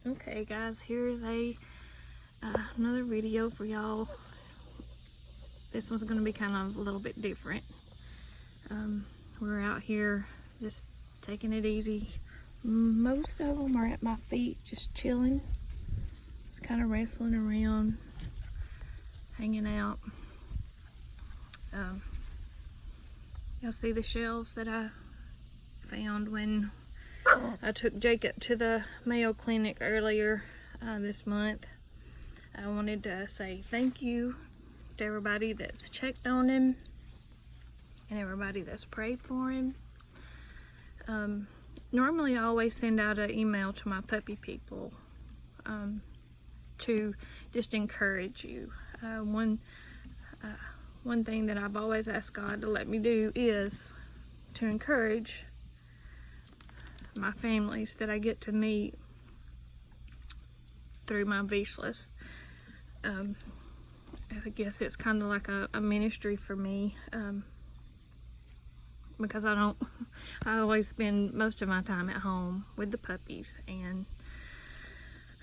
Okay guys, here's another video for y'all. This one's going to be kind of a little bit different. We're out here just taking it easy. Most of them are at my feet just chilling, just kind of wrestling around, hanging out. Y'all see the shells that I found when I took Jacob to the Mayo Clinic earlier this month. I wanted to say thank you to everybody that's checked on him and everybody that's prayed for him. Normally I always send out an email to my puppy people to just encourage you. One thing that I've always asked God to let me do is to encourage my families that I get to meet through my Vizslas. I guess it's kind of like a ministry for me, because I always spend most of my time at home with the puppies, and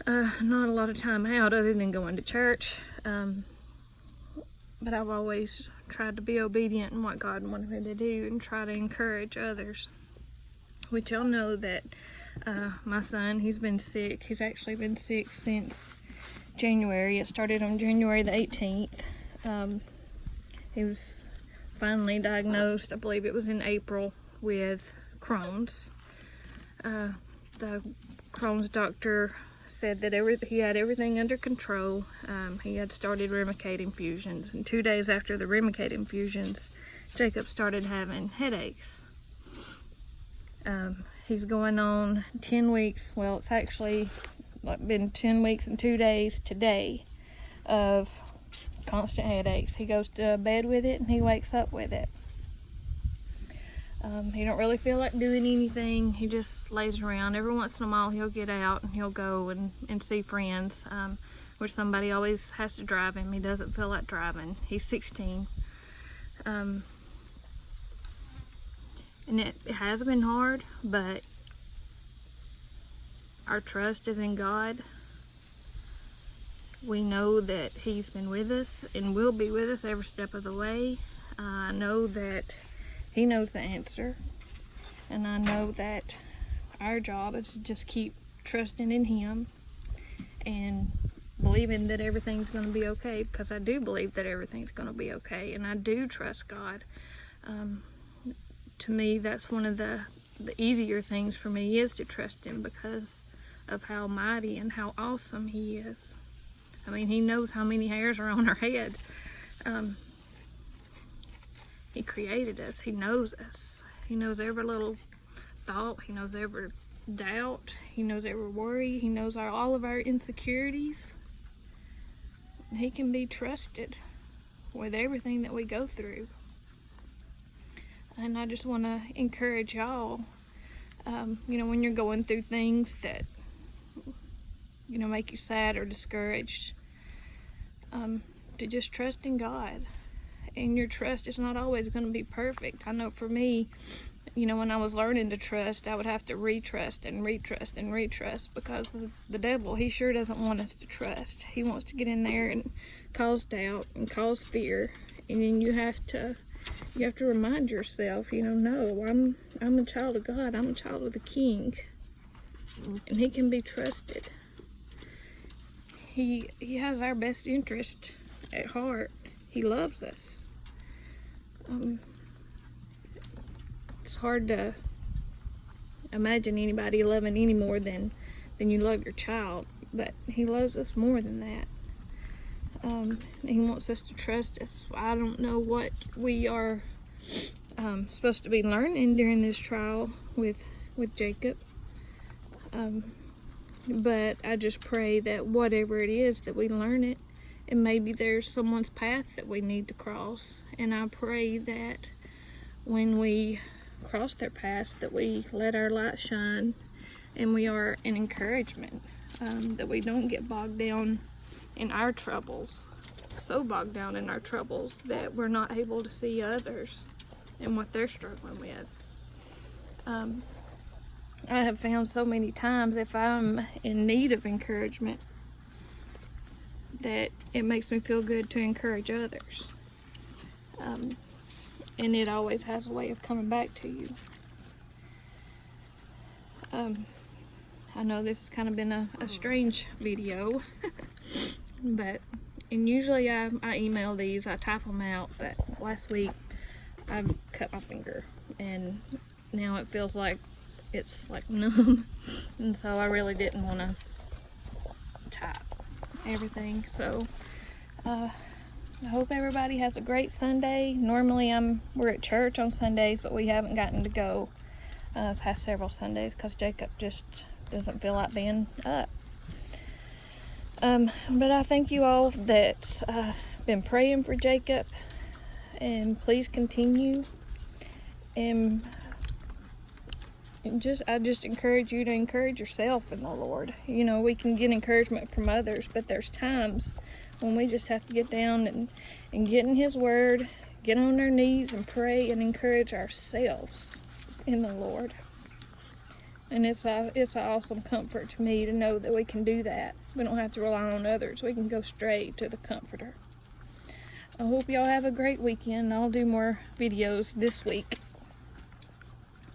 not a lot of time out other than going to church. But I've always tried to be obedient in what God wanted me to do and try to encourage others. Which y'all know that my son, he's been sick. He's actually been sick since January. It started on January the 18th. He was finally diagnosed, I believe it was in April, with Crohn's. The Crohn's doctor said that he had everything under control. He had started Remicade infusions, and 2 days after the Remicade infusions, Jacob started having headaches. He's going on 10 weeks. Well, it's actually been 10 weeks and 2 days today of constant headaches. He goes to bed with it and he wakes up with it. He don't really feel like doing anything. He just lays around. Every once in a while he'll get out and he'll go and see friends, where somebody always has to drive him. He doesn't feel like driving. He's 16. And it has been hard, but our trust is in God. We know that He's been with us and will be with us every step of the way. I know that He knows the answer, and I know that our job is to just keep trusting in Him and believing that everything's going to be okay, because I do believe that everything's going to be okay, and I do trust God. To me, that's one of the easier things for me, is to trust Him because of how mighty and how awesome He is. I mean, He knows how many hairs are on our head. He created us. He knows us. He knows every little thought. He knows every doubt. He knows every worry. He knows all of our insecurities. He can be trusted with everything that we go through. And I just want to encourage y'all, when you're going through things that, make you sad or discouraged, to just trust in God. And your trust is not always going to be perfect. I know for me, when I was learning to trust, I would have to retrust and retrust and retrust, because the devil, he sure doesn't want us to trust. He wants to get in there and cause doubt and cause fear. And then you have to remind yourself, no, I'm a child of God. I'm a child of the King, and He can be trusted. He has our best interest at heart. He loves us. It's hard to imagine anybody loving any more than you love your child, but He loves us more than that. He wants us to trust us. I don't know what we are supposed to be learning during this trial with Jacob, but I just pray that whatever it is, that we learn it, and maybe there's someone's path that we need to cross, and I pray that when we cross their path, that we let our light shine and we are an encouragement, that we don't get bogged down in our troubles, so bogged down in our troubles that we're not able to see others and what they're struggling with. I have found so many times if I'm in need of encouragement that it makes me feel good to encourage others. And it always has a way of coming back to you. I know this has kind of been a strange video, and usually I email these, I type them out, but last week I cut my finger and now it feels like it's like numb, and so I really didn't want to type everything. So I hope everybody has a great Sunday. Normally we're at church on Sundays, but we haven't gotten to go past several Sundays because Jacob just doesn't feel like being up. But I thank you all that's been praying for Jacob, and please continue. And I just encourage you to encourage yourself in the Lord. You know, we can get encouragement from others, but there's times when we just have to get down and get in His Word, get on our knees and pray and encourage ourselves in the Lord. And it's an awesome comfort to me to know that we can do that. We don't have to rely on others. We can go straight to the Comforter. I hope y'all have a great weekend. I'll do more videos this week.